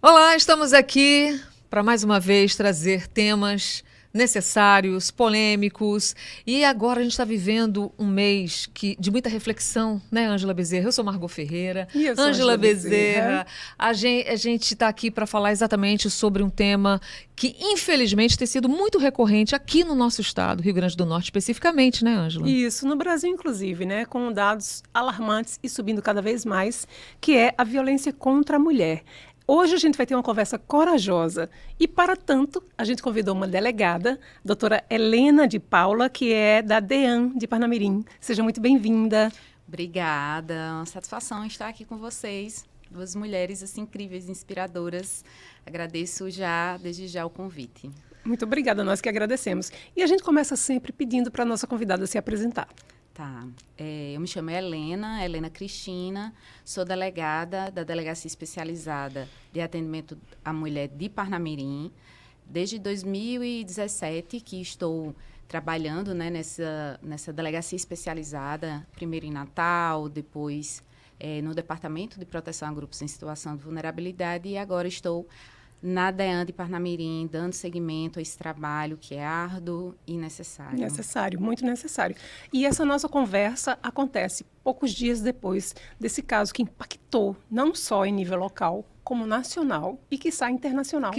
Olá, estamos aqui para mais uma vez trazer temas necessários, polêmicos. E agora a gente está vivendo um mês de muita reflexão, né, Ângela Bezerra? Eu sou Margot Ferreira. E eu sou Ângela Ângela Bezerra. A gente está aqui para falar exatamente sobre um tema que, infelizmente, tem sido muito recorrente aqui no nosso estado, Rio Grande do Norte especificamente, né, Ângela? Isso, no Brasil, inclusive, né, com dados alarmantes e subindo cada vez mais, que é a violência contra a mulher. Hoje a gente vai ter uma conversa corajosa e, para tanto, a gente convidou uma delegada, doutora Helena de Paula, que é da DEAN de Parnamirim. Seja muito bem-vinda. Obrigada, uma satisfação estar aqui com vocês, duas mulheres assim, incríveis, inspiradoras. Agradeço desde já o convite. Muito obrigada, nós que agradecemos. E a gente começa sempre pedindo para a nossa convidada se apresentar. Tá, eu me chamo Helena Cristina, sou delegada da Delegacia Especializada de Atendimento à Mulher de Parnamirim. Desde 2017 que estou trabalhando, né, nessa delegacia especializada, primeiro em Natal, depois no Departamento de Proteção a Grupos em Situação de Vulnerabilidade e agora estou na DEAN de Parnamirim, dando seguimento a esse trabalho que é árduo e necessário. Necessário, muito necessário. E essa nossa conversa acontece poucos dias depois desse caso que impactou não só em nível local, como nacional e quiçá internacional.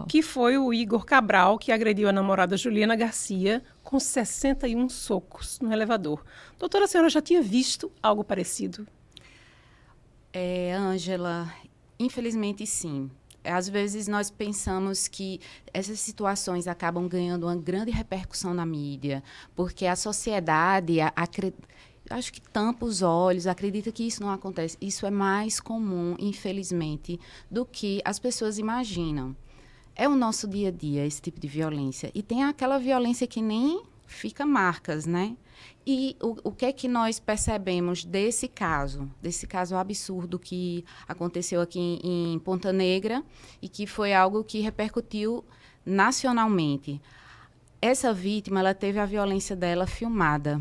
Que foi o Igor Cabral, que agrediu a namorada Juliana Garcia com 61 socos no elevador. Doutora, a senhora já tinha visto algo parecido? Ângela, infelizmente sim. Às vezes nós pensamos que essas situações acabam ganhando uma grande repercussão na mídia, porque a sociedade acho que tampa os olhos, acredita que isso não acontece. Isso é mais comum, infelizmente, do que as pessoas imaginam. É o nosso dia a dia, esse tipo de violência. E tem aquela violência que nem fica marcas, né? E o que é que nós percebemos desse caso absurdo que aconteceu aqui em Ponta Negra e que foi algo que repercutiu nacionalmente. Essa vítima, ela teve a violência dela filmada.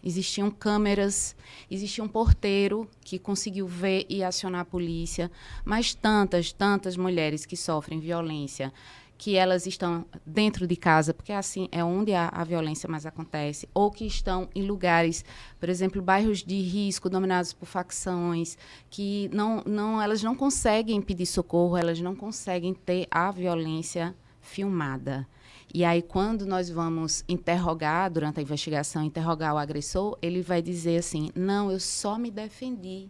Existiam câmeras, existia um porteiro que conseguiu ver e acionar a polícia, mas tantas mulheres que sofrem violência, que elas estão dentro de casa, porque assim é onde a violência mais acontece, ou que estão em lugares, por exemplo, bairros de risco dominados por facções, que elas não conseguem pedir socorro, elas não conseguem ter a violência filmada. E aí, quando nós vamos interrogar, durante a investigação, interrogar o agressor, ele vai dizer assim, não, eu só me defendi.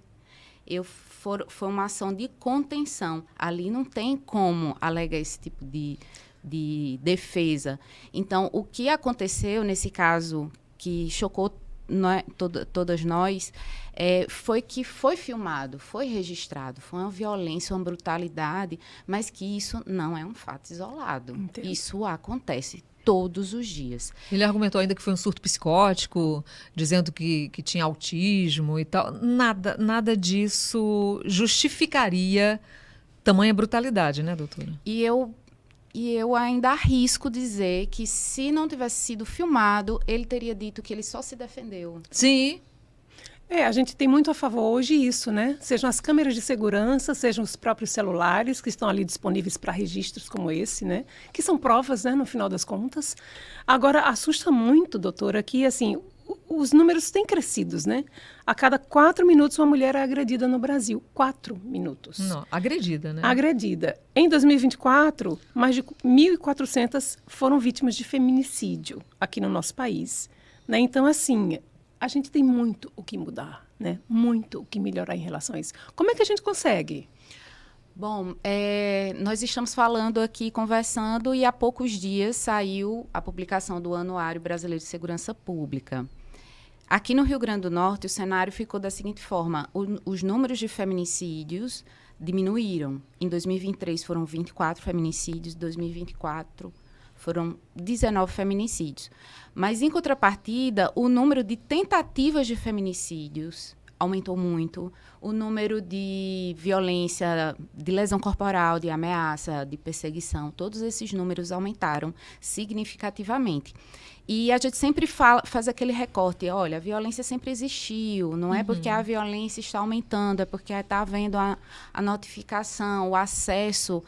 Foi uma ação de contenção. Ali não tem como alegar esse tipo de defesa. Então, o que aconteceu nesse caso que chocou todas nós foi que foi filmado, foi registrado. Foi uma violência, uma brutalidade, mas que isso não é um fato isolado. Entendo. Isso acontece todos os dias. Ele argumentou ainda que foi um surto psicótico, dizendo que tinha autismo e tal. Nada disso justificaria tamanha brutalidade, né, doutora? E eu ainda arrisco dizer que se não tivesse sido filmado, ele teria dito que ele só se defendeu. Sim. A gente tem muito a favor hoje isso, né? Sejam as câmeras de segurança, sejam os próprios celulares que estão ali disponíveis para registros como esse, né? Que são provas, né, no final das contas. Agora, assusta muito, doutora, que, assim, os números têm crescido, né? A cada 4 minutos uma mulher é agredida no Brasil. 4 minutos. Não, agredida, né? Agredida. Em 2024, mais de 1.400 foram vítimas de feminicídio aqui no nosso país, né? Então, assim, a gente tem muito o que mudar, né? Muito o que melhorar em relação a isso. Como é que a gente consegue? Bom, nós estamos falando aqui, conversando, e há poucos dias saiu a publicação do Anuário Brasileiro de Segurança Pública. Aqui no Rio Grande do Norte, o cenário ficou da seguinte forma: os números de feminicídios diminuíram. Em 2023 foram 24 feminicídios, em 2024 foram 19 feminicídios. Mas, em contrapartida, o número de tentativas de feminicídios aumentou muito. O número de violência, de lesão corporal, de ameaça, de perseguição, todos esses números aumentaram significativamente. E a gente sempre faz aquele recorte, olha, a violência sempre existiu, não é porque a violência está aumentando, é porque está havendo a notificação, o acesso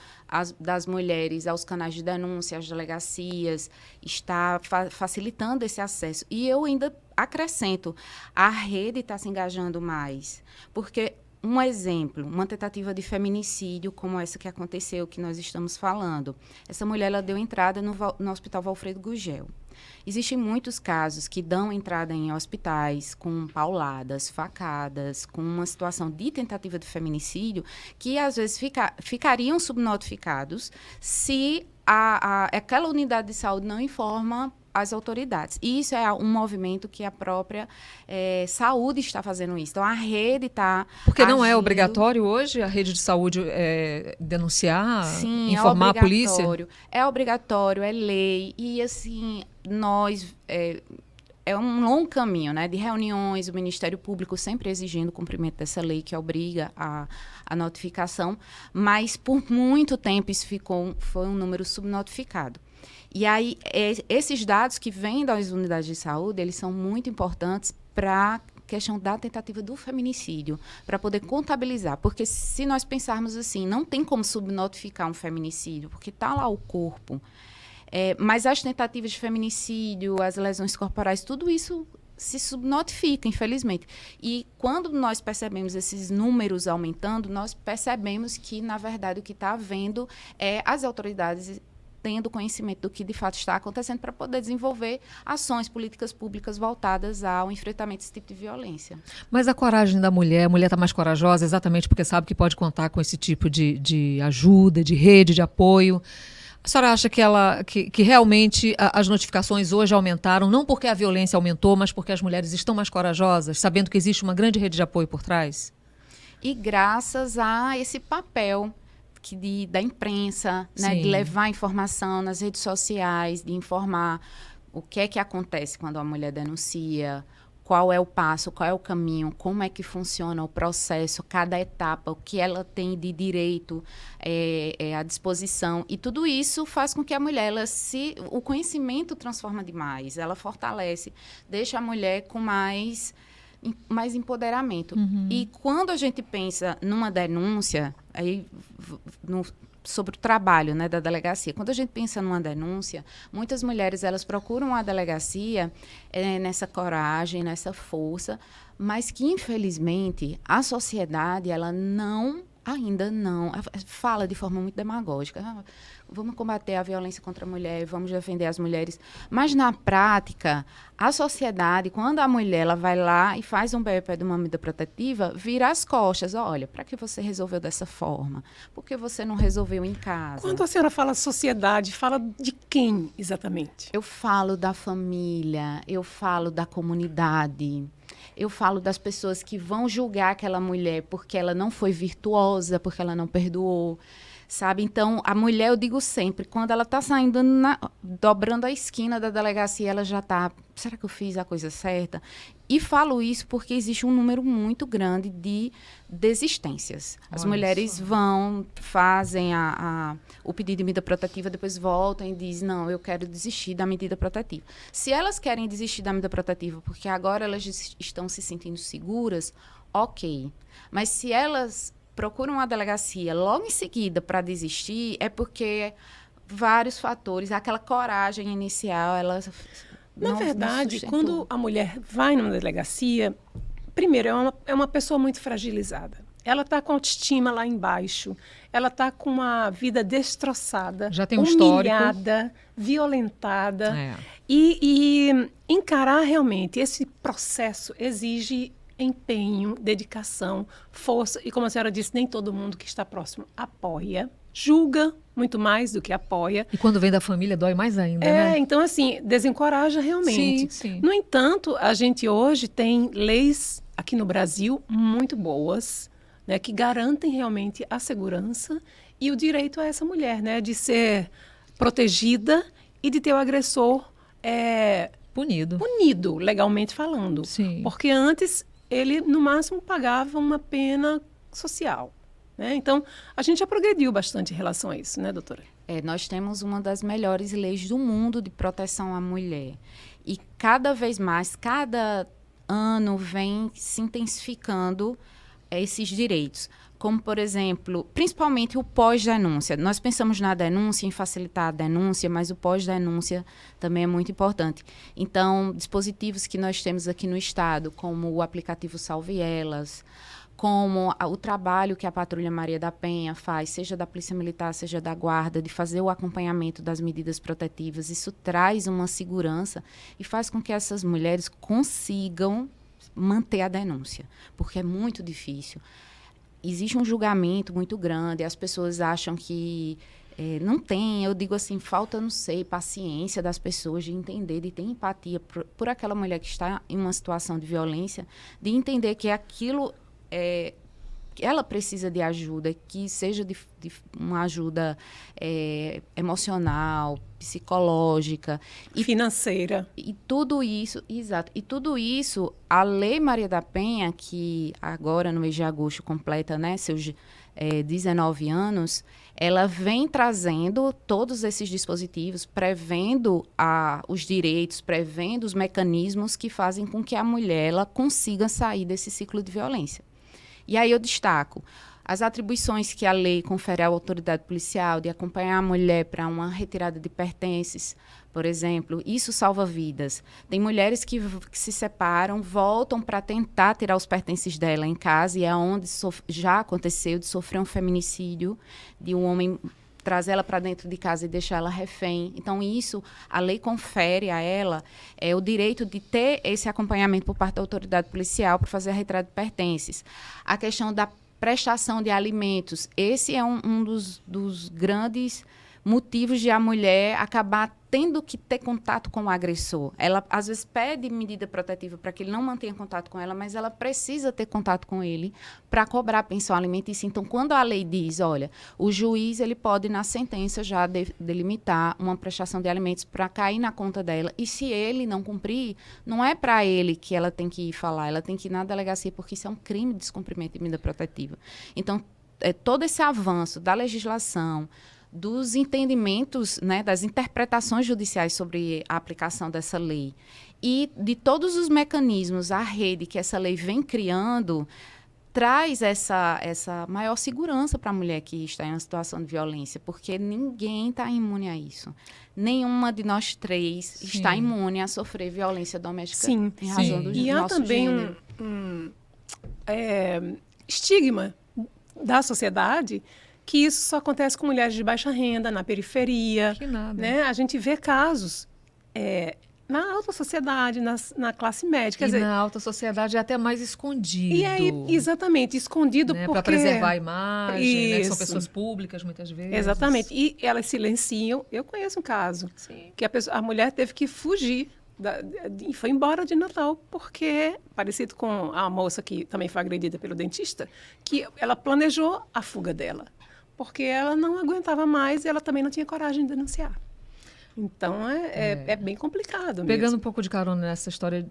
das mulheres aos canais de denúncia, às delegacias, está facilitando esse acesso. E eu ainda acrescento, a rede está se engajando mais, porque um exemplo, uma tentativa de feminicídio como essa que aconteceu, que nós estamos falando, essa mulher ela deu entrada no Hospital Valfredo Gugel. Existem muitos casos que dão entrada em hospitais com pauladas, facadas, com uma situação de tentativa de feminicídio, que às vezes ficariam subnotificados se aquela unidade de saúde não informa as autoridades. E isso é um movimento que a própria saúde está fazendo isso. Então, a rede está Porque não é obrigatório hoje a rede de saúde denunciar, sim, informar a polícia? É obrigatório, é lei. E, assim, nós... É um longo caminho, né, de reuniões, o Ministério Público sempre exigindo o cumprimento dessa lei que obriga a notificação, mas por muito tempo isso foi um número subnotificado. E aí, esses dados que vêm das unidades de saúde, eles são muito importantes para a questão da tentativa do feminicídio, para poder contabilizar. Porque se nós pensarmos assim, não tem como subnotificar um feminicídio, porque está lá o corpo. Mas as tentativas de feminicídio, as lesões corporais, tudo isso se subnotifica, infelizmente. E quando nós percebemos esses números aumentando, nós percebemos que, na verdade, o que está havendo é as autoridades tendo conhecimento do que de fato está acontecendo para poder desenvolver ações, políticas públicas voltadas ao enfrentamento desse tipo de violência. Mas a coragem da mulher, a mulher está mais corajosa exatamente porque sabe que pode contar com esse tipo de ajuda, de rede, de apoio. A senhora acha que realmente as notificações hoje aumentaram, não porque a violência aumentou, mas porque as mulheres estão mais corajosas, sabendo que existe uma grande rede de apoio por trás? E graças a esse papel da imprensa, né, de levar informação nas redes sociais, de informar o que é que acontece quando a mulher denuncia, qual é o passo, qual é o caminho, como é que funciona o processo, cada etapa, o que ela tem de direito à disposição. E tudo isso faz com que a mulher, o conhecimento transforma demais, ela fortalece, deixa a mulher com mais empoderamento. E quando a gente pensa numa denúncia, sobre o trabalho, né, da delegacia, quando a gente pensa numa denúncia, muitas mulheres elas procuram a delegacia nessa coragem, nessa força, mas que, infelizmente, a sociedade ela ainda não fala de forma muito demagógica. Vamos combater a violência contra a mulher, vamos defender as mulheres. Mas, na prática, a sociedade, quando a mulher ela vai lá e faz um BEP de uma medida protetiva, vira as costas. Olha, para que você resolveu dessa forma? Por que você não resolveu em casa? Quando a senhora fala sociedade, fala de quem exatamente? Eu falo da família, eu falo da comunidade. Eu falo das pessoas que vão julgar aquela mulher porque ela não foi virtuosa, porque ela não perdoou, sabe? Então, a mulher, eu digo sempre, quando ela está saindo, dobrando a esquina da delegacia, ela já está, será que eu fiz a coisa certa? E falo isso porque existe um número muito grande de desistências. As mulheres vão, fazem o pedido de medida protetiva, depois voltam e dizem, não, eu quero desistir da medida protetiva. Se elas querem desistir da medida protetiva porque agora elas estão se sentindo seguras, ok. Mas se elas procuram a delegacia logo em seguida para desistir, é porque vários fatores, aquela coragem inicial, ela... Na verdade, quando a mulher vai numa delegacia, primeiro, é uma pessoa muito fragilizada. Ela está com a autoestima lá embaixo, ela está com uma vida destroçada, já tem um humilhada, violentada. E encarar realmente esse processo exige empenho, dedicação, força. E como a senhora disse, nem todo mundo que está próximo apoia, julga muito mais do que apoia. E quando vem da família, dói mais ainda, né? Então, assim, desencoraja realmente. Sim. No entanto, a gente hoje tem leis aqui no Brasil muito boas, né, que garantem realmente a segurança e o direito a essa mulher, né, de ser protegida e de ter o agressor punido, legalmente falando. Sim. Porque antes ele, no máximo, pagava uma pena social, né? Então, a gente já progrediu bastante em relação a isso, né, doutora? Nós temos uma das melhores leis do mundo de proteção à mulher. E cada vez mais, cada ano vem se intensificando esses direitos. Como, por exemplo, principalmente o pós-denúncia. Nós pensamos na denúncia, em facilitar a denúncia, mas o pós-denúncia também é muito importante. Então, dispositivos que nós temos aqui no Estado, como o aplicativo Salve Elas, como o trabalho que a Patrulha Maria da Penha faz, seja da Polícia Militar, seja da Guarda, de fazer o acompanhamento das medidas protetivas, isso traz uma segurança e faz com que essas mulheres consigam manter a denúncia, porque é muito difícil. Existe um julgamento muito grande, as pessoas acham que não tem, eu digo assim, falta, não sei, paciência das pessoas de entender, de ter empatia por aquela mulher que está em uma situação de violência, de entender que aquilo que ela precisa de ajuda, que seja de uma ajuda emocional, psicológica. Financeira. E tudo isso, exato. E tudo isso, a Lei Maria da Penha, que agora no mês de agosto completa, né, seus 19 anos, ela vem trazendo todos esses dispositivos, prevendo os direitos, prevendo os mecanismos que fazem com que a mulher ela consiga sair desse ciclo de violência. E aí eu destaco as atribuições que a lei confere à autoridade policial de acompanhar a mulher para uma retirada de pertences, por exemplo. Isso salva vidas. Tem mulheres que se separam, voltam para tentar tirar os pertences dela em casa, e é onde já aconteceu de sofrer um feminicídio, de um homem trazer ela para dentro de casa e deixar ela refém. Então, isso, a lei confere a ela o direito de ter esse acompanhamento por parte da autoridade policial para fazer a retirada de pertences. A questão da prestação de alimentos, esse é um dos grandes motivos de a mulher acabar tendo que ter contato com o agressor. Ela, às vezes, pede medida protetiva para que ele não mantenha contato com ela, mas ela precisa ter contato com ele para cobrar a pensão alimentícia. Então, quando a lei diz, olha, o juiz ele pode, na sentença, já delimitar uma prestação de alimentos para cair na conta dela. E se ele não cumprir, não é para ele que ela tem que ir falar, ela tem que ir na delegacia, porque isso é um crime de descumprimento de medida protetiva. Então, todo esse avanço da legislação, dos entendimentos, né, das interpretações judiciais sobre a aplicação dessa lei e de todos os mecanismos, a rede que essa lei vem criando, traz essa maior segurança para a mulher que está em uma situação de violência, porque ninguém está imune a isso. Nenhuma de nós três está imune a sofrer violência doméstica em razão do nosso E há também gênero. um estigma da sociedade que isso só acontece com mulheres de baixa renda, na periferia. Que nada. Né? A gente vê casos na alta sociedade, na classe média. Quer dizer, na alta sociedade é até mais escondido. E aí, exatamente, escondido, né? porque... Para preservar a imagem, né? Que são Isso. pessoas públicas, muitas vezes. Exatamente. E elas silenciam. Eu conheço um caso que a mulher teve que fugir e foi embora de Natal, porque, parecido com a moça que também foi agredida pelo dentista, que ela planejou a fuga dela, porque ela não aguentava mais e ela também não tinha coragem de denunciar. Então, é bem complicado Pegando mesmo. um pouco de carona nessa história,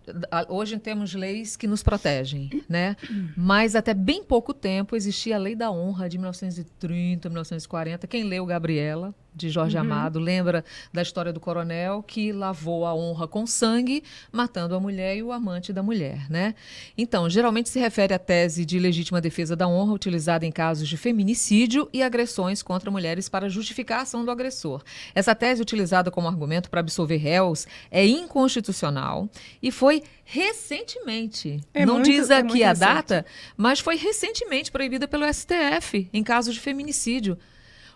hoje temos leis que nos protegem, né? Mas até bem pouco tempo existia a Lei da Honra de 1930, 1940. Quem leu Gabriela, de Jorge Amado, lembra da história do coronel que lavou a honra com sangue, matando a mulher e o amante da mulher, né? Então, geralmente se refere à tese de legítima defesa da honra utilizada em casos de feminicídio e agressões contra mulheres para justificar a ação do agressor. Essa tese, utilizada como argumento para absolver réus, é inconstitucional e foi recentemente, não diz aqui a data, mas foi recentemente proibida pelo STF em casos de feminicídio.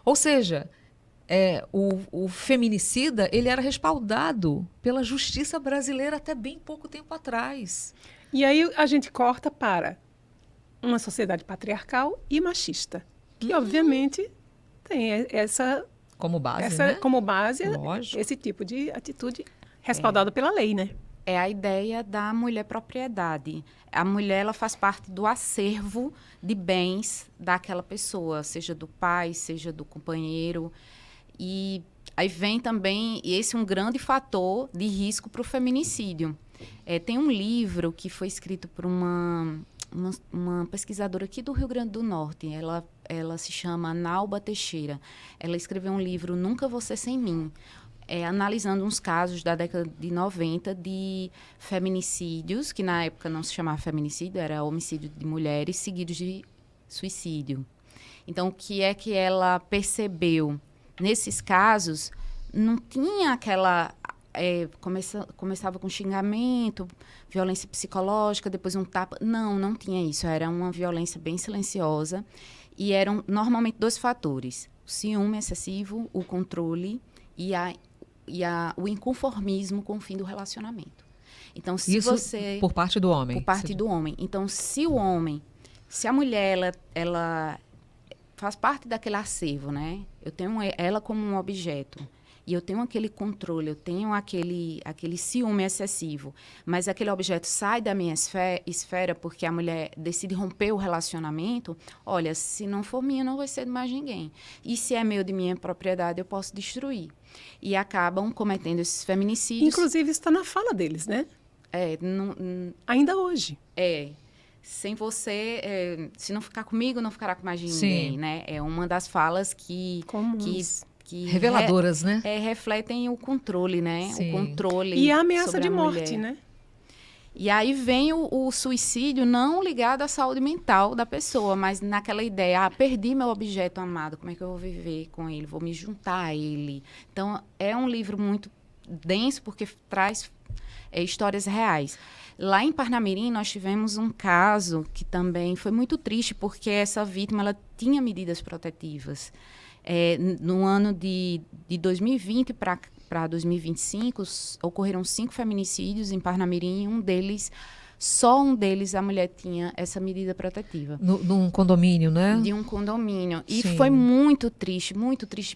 Ou seja, o feminicida ele era respaldado pela justiça brasileira até bem pouco tempo atrás. E aí a gente corta para uma sociedade patriarcal e machista, que obviamente tem essa como base, né? Como base, lógico, esse tipo de atitude respaldada pela lei, né? É a ideia da mulher propriedade. A mulher ela faz parte do acervo de bens daquela pessoa, seja do pai, seja do companheiro. E aí vem também esse um grande fator de risco para o feminicídio. Tem um livro que foi escrito por uma pesquisadora aqui do Rio Grande do Norte. Ela se chama Nalba Teixeira. Ela escreveu um livro, Nunca Você Sem Mim, analisando uns casos da década de 90 de feminicídios, que na época não se chamava feminicídio, era homicídio de mulheres, seguidos de suicídio. Então, o que é que ela percebeu? Nesses casos, não tinha aquela... começava com xingamento, violência psicológica, depois um tapa. Não tinha isso. Era uma violência bem silenciosa. E eram normalmente 2 fatores: o ciúme excessivo, o controle e o inconformismo com o fim do relacionamento. Então, se isso você... por parte do homem. Por parte do homem. Então, se a mulher, ela faz parte daquele acervo, né? Eu tenho ela como um objeto. E eu tenho aquele controle, eu tenho aquele ciúme excessivo. Mas aquele objeto sai da minha esfera porque a mulher decide romper o relacionamento. Olha, se não for minha, não vai ser de mais ninguém. E se é meu, de minha propriedade, eu posso destruir. E acabam cometendo esses feminicídios. Inclusive, isso está na fala deles, né? Ainda hoje. Sem você, se não ficar comigo, não ficará com mais ninguém, né? É uma das falas que reveladoras, né? Refletem o controle, né? Sim. O controle e a ameaça sobre de a morte, mulher. né? E aí vem o suicídio não ligado à saúde mental da pessoa, mas naquela ideia, perdi meu objeto amado, como é que eu vou viver com ele? Vou me juntar a ele. Então, é um livro muito denso, porque traz histórias reais. Lá em Parnamirim, nós tivemos um caso que também foi muito triste, porque essa vítima ela tinha medidas protetivas. No ano de 2020 para 2025, ocorreram 5 feminicídios em Parnamirim. Só um deles, a mulher tinha essa medida protetiva. Num condomínio, né? De um condomínio. E Sim. foi muito triste,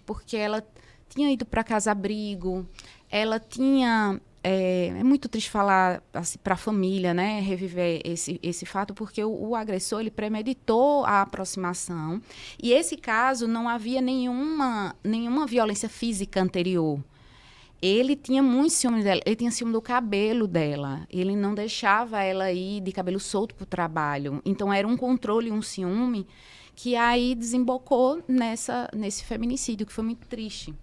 porque ela tinha ido para casa-abrigo, ela tinha... É muito triste falar assim, para a família, né, reviver esse fato, porque o agressor ele premeditou a aproximação. E esse caso não havia nenhuma violência física anterior. Ele tinha muito ciúme dela, ele tinha ciúme do cabelo dela. Ele não deixava ela ir de cabelo solto para o trabalho. Então, era um controle, um ciúme, que aí desembocou nesse feminicídio, que foi muito triste.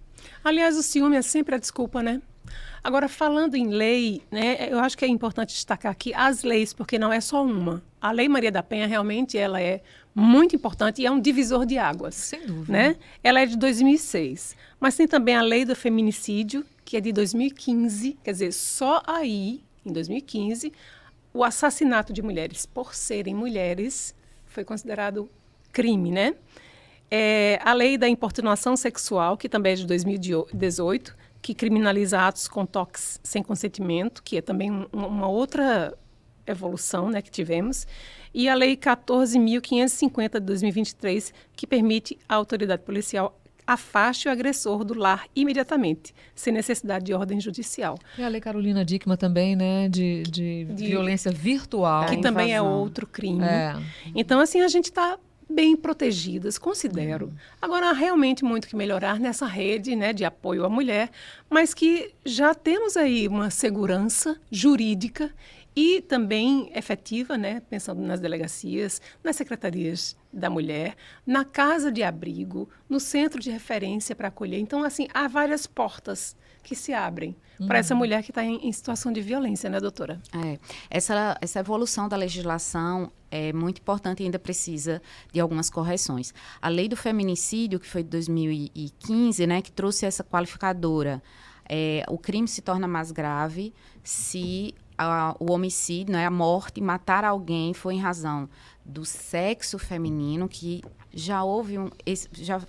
Aliás, o ciúme é sempre a desculpa, né? Agora, falando em lei, né, eu acho que é importante destacar aqui as leis, porque não é só uma. A Lei Maria da Penha, realmente, ela é muito importante e é um divisor de águas. Sem dúvida. Né? Ela é de 2006. Mas tem também a Lei do Feminicídio, que é de 2015. Quer dizer, só aí, em 2015, o assassinato de mulheres por serem mulheres foi considerado crime, né? A Lei da Importunação Sexual, que também é de 2018, que criminaliza atos com toques sem consentimento, que é também uma outra evolução, né, que tivemos. E a Lei 14.550 de 2023, que permite à autoridade policial afaste o agressor do lar imediatamente, sem necessidade de ordem judicial. E a Lei Carolina Dickmann também, né, de violência virtual. Que também é outro crime. Então, assim, a gente está bem protegidas, considero. Agora, há realmente muito que melhorar nessa rede, né, de apoio à mulher, mas que já temos aí uma segurança jurídica e também efetiva, né, pensando nas delegacias, nas secretarias da mulher, na casa de abrigo, no centro de referência para acolher. Então, assim, há várias portas que se abrem para essa mulher que está em situação de violência, né, doutora? Essa evolução da legislação é muito importante e ainda precisa de algumas correções. A lei do feminicídio, que foi de 2015, né, que trouxe essa qualificadora, o crime se torna mais grave se o homicídio, né, a morte, matar alguém foi em razão do sexo feminino, que já houve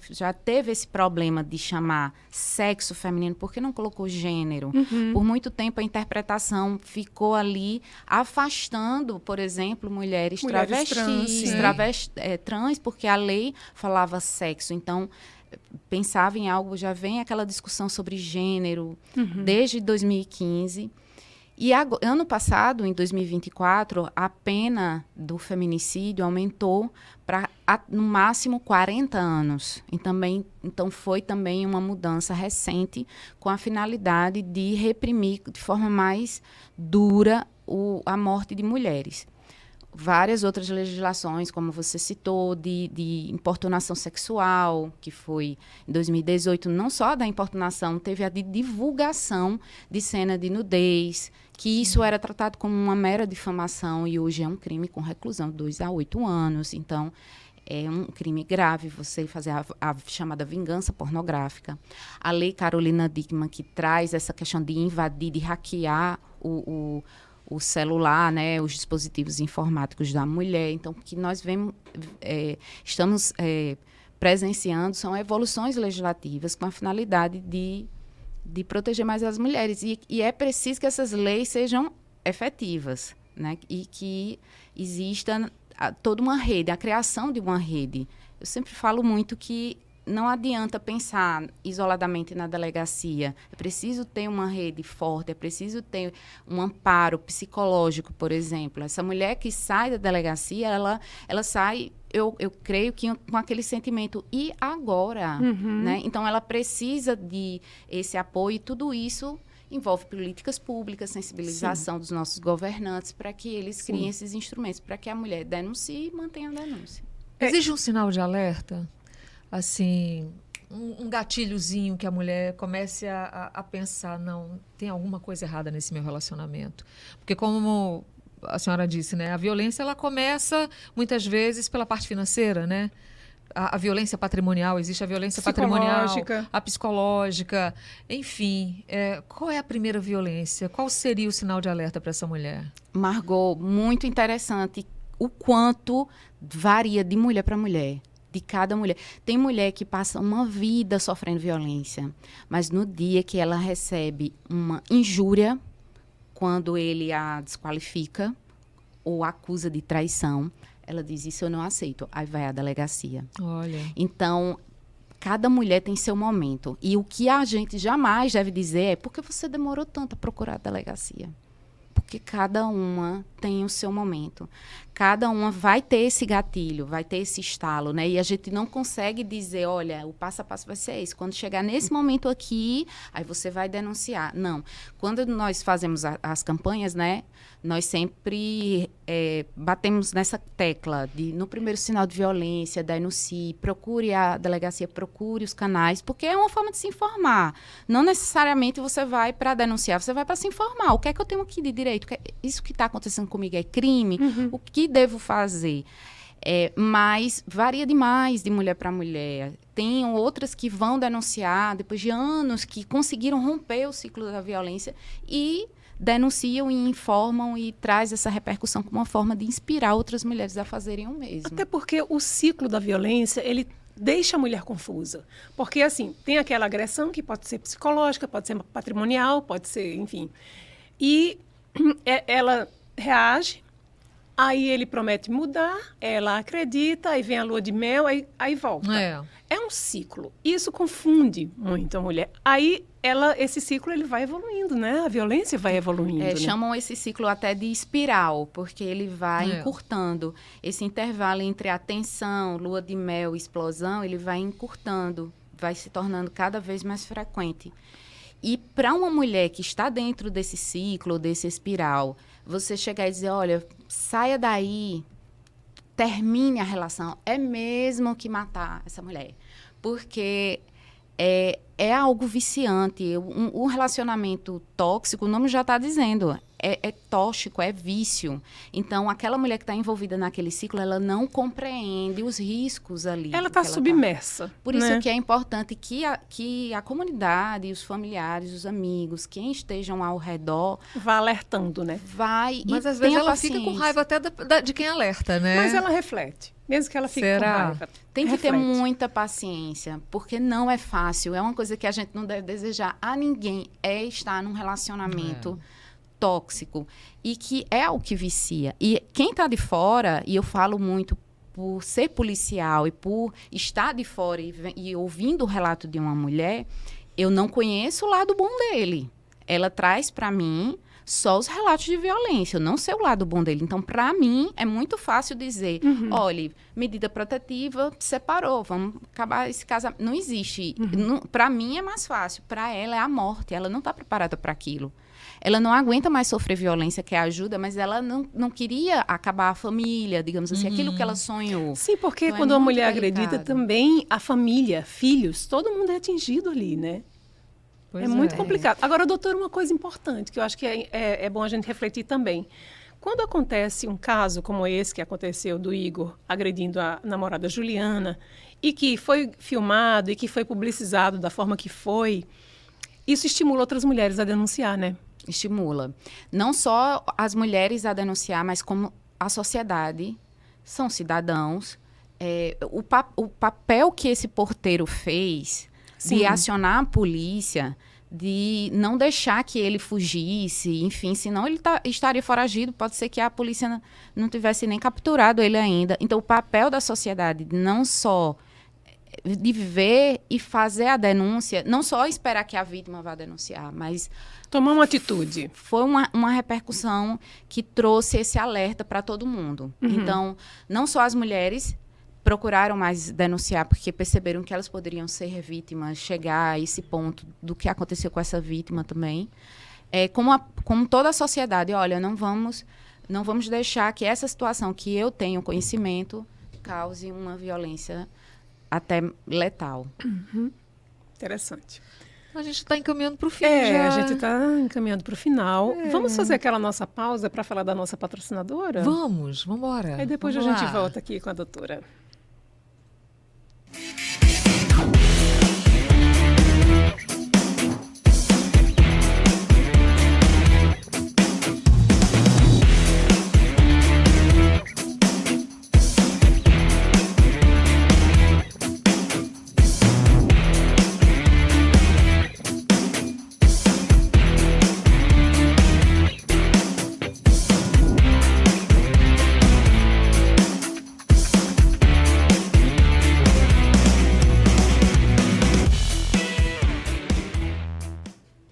já teve esse problema de chamar sexo feminino, porque não colocou gênero. Por muito tempo a interpretação ficou ali afastando, por exemplo, mulheres travestis, trans, porque a lei falava sexo. Então, pensava em algo, já vem aquela discussão sobre gênero desde 2015. E ano passado, em 2024, a pena do feminicídio aumentou para, no máximo, 40 anos. Então, foi também uma mudança recente com a finalidade de reprimir de forma mais dura a morte de mulheres. Várias outras legislações, como você citou, de importunação sexual, que foi em 2018, não só da importunação, teve a de divulgação de cena de nudez, que isso era tratado como uma mera difamação e hoje é um crime com reclusão de 2 a 8 anos. Então, é um crime grave você fazer a chamada vingança pornográfica. A lei Carolina Dickmann, que traz essa questão de invadir, de hackear o celular, né, os dispositivos informáticos da mulher. Então, o que nós estamos presenciando são evoluções legislativas com a finalidade de proteger mais as mulheres. E é preciso que essas leis sejam efetivas, né, e que exista toda uma rede, a criação de uma rede. Eu sempre falo muito que não adianta pensar isoladamente na delegacia. É preciso ter uma rede forte, é preciso ter um amparo psicológico, por exemplo. Essa mulher que sai da delegacia, ela sai, eu creio que com aquele sentimento, e agora? Né? Então, ela precisa de esse apoio e tudo isso envolve políticas públicas, sensibilização dos nossos governantes para que eles criem esses instrumentos, para que a mulher denuncie e mantenha a denúncia. Existe um sinal de alerta? Assim, um gatilhozinho que a mulher comece a pensar, não, tem alguma coisa errada nesse meu relacionamento. Porque como a senhora disse, né, a violência ela começa muitas vezes pela parte financeira, né? A violência patrimonial, existe a violência patrimonial, a psicológica, enfim. Qual é a primeira violência? Qual seria o sinal de alerta para essa mulher? Margot, muito interessante o quanto varia de mulher para mulher. De cada mulher. Tem mulher que passa uma vida sofrendo violência, mas no dia que ela recebe uma injúria, quando ele a desqualifica ou acusa de traição, ela diz, isso eu não aceito. Aí vai à delegacia. Olha. Então, cada mulher tem seu momento. E o que a gente jamais deve dizer é, por que você demorou tanto a procurar a delegacia? Porque cada uma tem o seu momento. Cada uma vai ter esse gatilho, vai ter esse estalo, né? E a gente não consegue dizer, olha, o passo a passo vai ser esse. Quando chegar nesse momento aqui, aí você vai denunciar. Não. Quando nós fazemos as campanhas, né? Nós sempre batemos nessa tecla de, no primeiro sinal de violência, denuncie, procure a delegacia, procure os canais, porque é uma forma de se informar. Não necessariamente você vai para denunciar, você vai para se informar. O que é que eu tenho aqui de direito? Isso que está acontecendo comigo é crime? O que devo fazer? Mas varia demais de mulher para mulher. Tem outras que vão denunciar depois de anos que conseguiram romper o ciclo da violência e denunciam e informam e traz essa repercussão como uma forma de inspirar outras mulheres a fazerem o mesmo. Até porque o ciclo da violência, ele deixa a mulher confusa. Porque, assim, tem aquela agressão que pode ser psicológica, pode ser patrimonial, pode ser, enfim. E ela reage, aí ele promete mudar, ela acredita, aí vem a lua de mel, aí volta. É um ciclo. Isso confunde muito a mulher. Aí esse ciclo ele vai evoluindo, né? A violência vai evoluindo. Né? Chamam esse ciclo até de espiral, porque ele vai encurtando. Esse intervalo entre a tensão, lua de mel, explosão, ele vai encurtando, vai se tornando cada vez mais frequente. E para uma mulher que está dentro desse ciclo, desse espiral, você chegar e dizer, olha, saia daí, termine a relação, é mesmo que matar essa mulher. Porque é algo viciante. Um relacionamento tóxico, o nome já está dizendo, é tóxico, é vício. Então, aquela mulher que está envolvida naquele ciclo, ela não compreende os riscos ali. Ela está submersa. Por isso que é importante que a comunidade, os familiares, os amigos, quem estejam ao redor... Vá alertando, né? Mas às vezes ela fica com raiva até de quem alerta, né? Mas ela reflete. Mesmo que ela fique com raiva. Tem que ter muita paciência, porque não é fácil. É uma coisa que a gente não deve desejar a ninguém, é estar num relacionamento tóxico. E que é o que vicia. E quem está de fora, e eu falo muito por ser policial e por estar de fora e ouvindo o relato de uma mulher, eu não conheço o lado bom dele. Ela traz para mim só os relatos de violência, eu não sei o lado bom dele. Então, para mim, é muito fácil dizer, olha, medida protetiva, separou, vamos acabar esse casamento. Não existe. Para mim é mais fácil, para ela é a morte, ela não está preparada para aquilo. Ela não aguenta mais sofrer violência, quer ajuda, mas ela não queria acabar a família, digamos assim, aquilo que ela sonhou. Sim, porque então, quando uma mulher é agredida também, a família, filhos, todo mundo é atingido ali, né? É muito complicado. Agora, doutora, uma coisa importante, que eu acho que é bom a gente refletir também. Quando acontece um caso como esse que aconteceu do Igor agredindo a namorada Juliana, e que foi filmado e que foi publicizado da forma que foi, isso estimula outras mulheres a denunciar, né? Estimula. Não só as mulheres a denunciar, mas como a sociedade, são cidadãos. O papel que esse porteiro fez de acionar a polícia, de não deixar que ele fugisse, enfim, senão ele estaria foragido, pode ser que a polícia não tivesse nem capturado ele ainda. Então, o papel da sociedade, não só de ver e fazer a denúncia, não só esperar que a vítima vá denunciar, mas tomar uma atitude. Foi uma repercussão que trouxe esse alerta para todo mundo. Então, não só as mulheres procuraram mais denunciar, porque perceberam que elas poderiam ser vítimas, chegar a esse ponto do que aconteceu com essa vítima também. Como toda a sociedade, olha, não vamos deixar que essa situação que eu tenho conhecimento cause uma violência até letal. Interessante. A gente está encaminhando para o fim já. A gente está encaminhando para o final. Vamos fazer aquela nossa pausa para falar da nossa patrocinadora? Vamos embora. Aí depois a gente volta aqui com a doutora.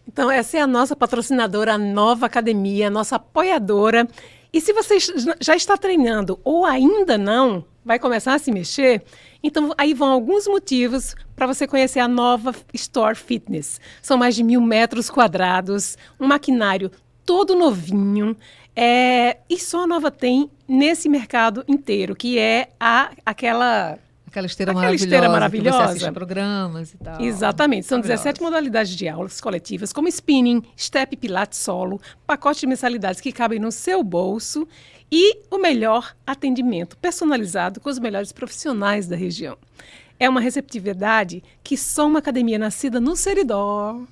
Então, essa é a nossa patrocinadora, a Nova Academia, a nossa apoiadora. E se você já está treinando ou ainda não, vai começar a se mexer, então aí vão alguns motivos para você conhecer a Nova Store Fitness. São mais de 1.000 metros quadrados, um maquinário todo novinho, e só a Nova tem nesse mercado inteiro, que é aquela esteira maravilhosa. Que você assiste programas e tal. Exatamente. São 17 modalidades de aulas coletivas, como spinning, step, pilates solo, pacote de mensalidades que cabem no seu bolso e o melhor atendimento personalizado com os melhores profissionais da região. É uma receptividade que só uma academia nascida no Seridó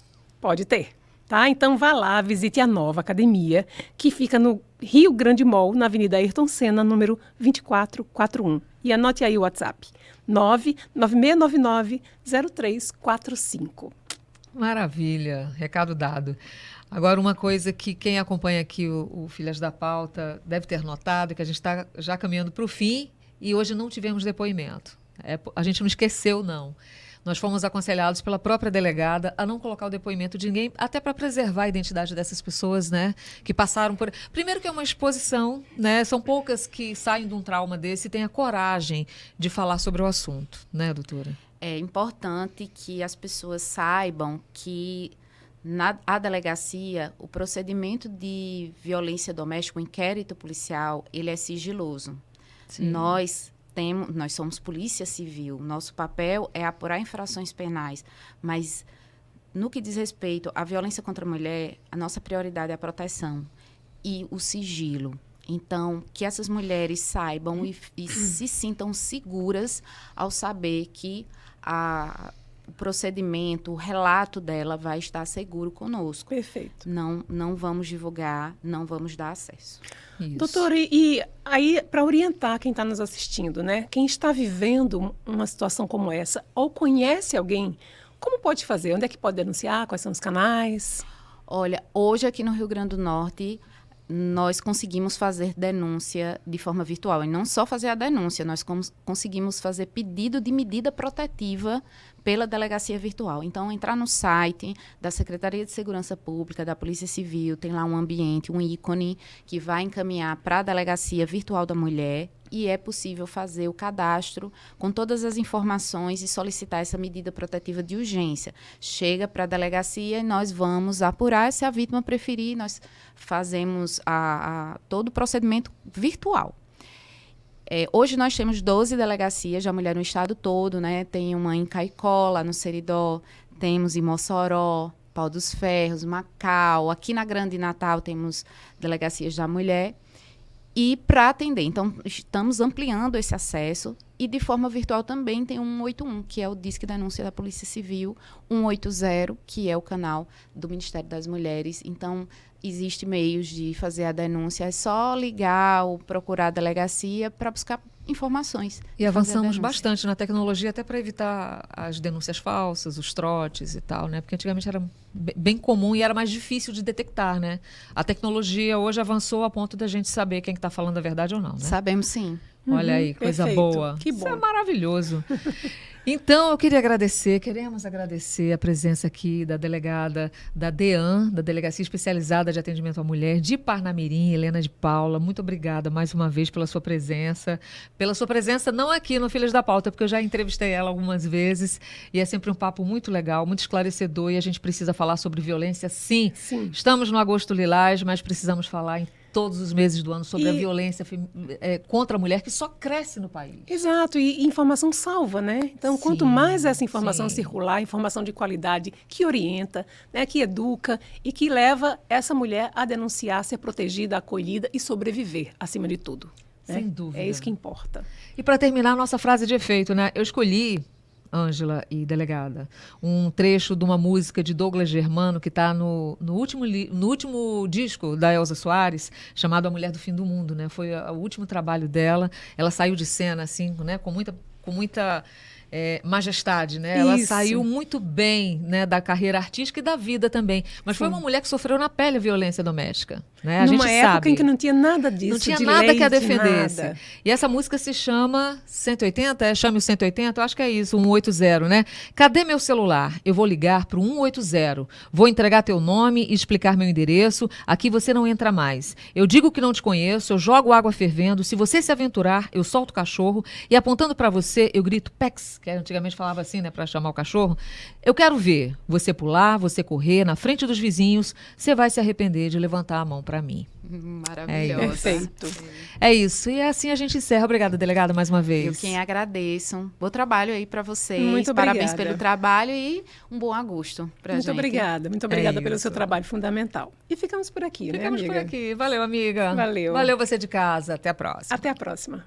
pode ter. Tá? Então vá lá, visite a Nova Academia, que fica no Rio Grande Mall, na Avenida Ayrton Senna, número 2441. E anote aí o WhatsApp, 996990345. Maravilha, recado dado. Agora, uma coisa que quem acompanha aqui o Filhas da Pauta deve ter notado, que a gente está já caminhando para o fim e hoje não tivemos depoimento. A gente não esqueceu, não. Nós fomos aconselhados pela própria delegada a não colocar o depoimento de ninguém, até para preservar a identidade dessas pessoas, né? Que passaram por... Primeiro que é uma exposição, né? São poucas que saem de um trauma desse e têm a coragem de falar sobre o assunto, né, doutora? É importante que as pessoas saibam que a delegacia, o procedimento de violência doméstica, o inquérito policial, ele é sigiloso. Sim. Nós somos polícia civil, nosso papel é apurar infrações penais, mas no que diz respeito à violência contra a mulher, a nossa prioridade é a proteção e o sigilo. Então, que essas mulheres saibam e se sintam seguras ao saber que o procedimento, o relato dela vai estar seguro conosco. Perfeito. Não vamos divulgar, não vamos dar acesso. Isso. Doutora, e aí, para orientar quem está nos assistindo, né? Quem está vivendo uma situação como essa, ou conhece alguém, como pode fazer? Onde é que pode denunciar? Quais são os canais? Olha, hoje aqui no Rio Grande do Norte, nós conseguimos fazer denúncia de forma virtual. E não só fazer a denúncia, nós conseguimos fazer pedido de medida protetiva pela delegacia virtual. Então, entrar no site da Secretaria de Segurança Pública, da Polícia Civil, tem lá um ambiente, um ícone que vai encaminhar para a Delegacia Virtual da Mulher, e é possível fazer o cadastro com todas as informações e solicitar essa medida protetiva de urgência. Chega para a delegacia e nós vamos apurar. Se a vítima preferir, nós fazemos todo o procedimento virtual. Hoje nós temos 12 delegacias da mulher no estado todo, né? Tem uma em Caicó, lá no Seridó, temos em Mossoró, Pau dos Ferros, Macau. Aqui na Grande Natal temos delegacias da mulher. E para atender, então, estamos ampliando esse acesso e de forma virtual também tem o 181, que é o Disque Denúncia da Polícia Civil, 180, que é o canal do Ministério das Mulheres. Então, existe meios de fazer a denúncia, é só ligar ou procurar a delegacia para buscar informações. E avançamos bastante na tecnologia até para evitar as denúncias falsas, os trotes e tal, né? Porque antigamente era bem comum e era mais difícil de detectar, né? A tecnologia hoje avançou a ponto da gente saber quem está falando a verdade ou não, né? Sabemos sim. Olha aí, coisa perfeito. boa. Que bom. Isso é maravilhoso. Então, eu queremos agradecer a presença aqui da delegada da DEAN, da Delegacia Especializada de Atendimento à Mulher, de Parnamirim, Helena de Paula. Muito obrigada mais uma vez pela sua presença. Pela sua presença não aqui no Filhas da Pauta, porque eu já entrevistei ela algumas vezes e é sempre um papo muito legal, muito esclarecedor, e a gente precisa falar sobre violência, sim. Estamos no Agosto Lilás, mas precisamos falar em todos os meses do ano sobre a violência contra a mulher, que só cresce no país. Exato, e informação salva, né? Então, quanto mais essa informação circular, informação de qualidade, que orienta, né, que educa e que leva essa mulher a denunciar, ser protegida, acolhida e sobreviver, acima de tudo. Sem né? dúvida. É isso que importa. E para terminar, a nossa frase de efeito, né? Eu escolhi, Ângela e delegada, um trecho de uma música de Douglas Germano que está no último disco da Elza Soares, chamado A Mulher do Fim do Mundo, né? Foi o último trabalho dela. Ela saiu de cena assim, né? Com muita majestade, né? Ela saiu muito bem, né, da carreira artística e da vida também. Mas foi uma mulher que sofreu na pele a violência doméstica, né? A Numa gente época sabe. em que não tinha nada disso, Não tinha de nada lei, que a de defendesse. nada. E essa música se chama 180, chame o 180, eu acho que é isso, 180, né? Cadê meu celular? Eu vou ligar pro 180. Vou entregar teu nome e explicar meu endereço. Aqui você não entra mais. Eu digo que não te conheço, eu jogo água fervendo. Se você se aventurar, eu solto o cachorro e apontando para você, eu grito Pex, que antigamente falava assim, né, para chamar o cachorro. Eu quero ver você pular, você correr na frente dos vizinhos. Você vai se arrepender de levantar a mão para mim. Maravilhosa. Perfeito. É isso. E assim a gente encerra. Obrigada, delegada, mais uma vez. Eu quem agradeço. Bom trabalho aí para vocês. Muito Parabéns obrigada. pelo trabalho e um bom agosto pra gente. Muito obrigada pelo isso. seu trabalho fundamental. E ficamos por aqui, Ficamos né, por amiga? aqui. Valeu, amiga. Valeu. Valeu você de casa. Até a próxima. Até a próxima.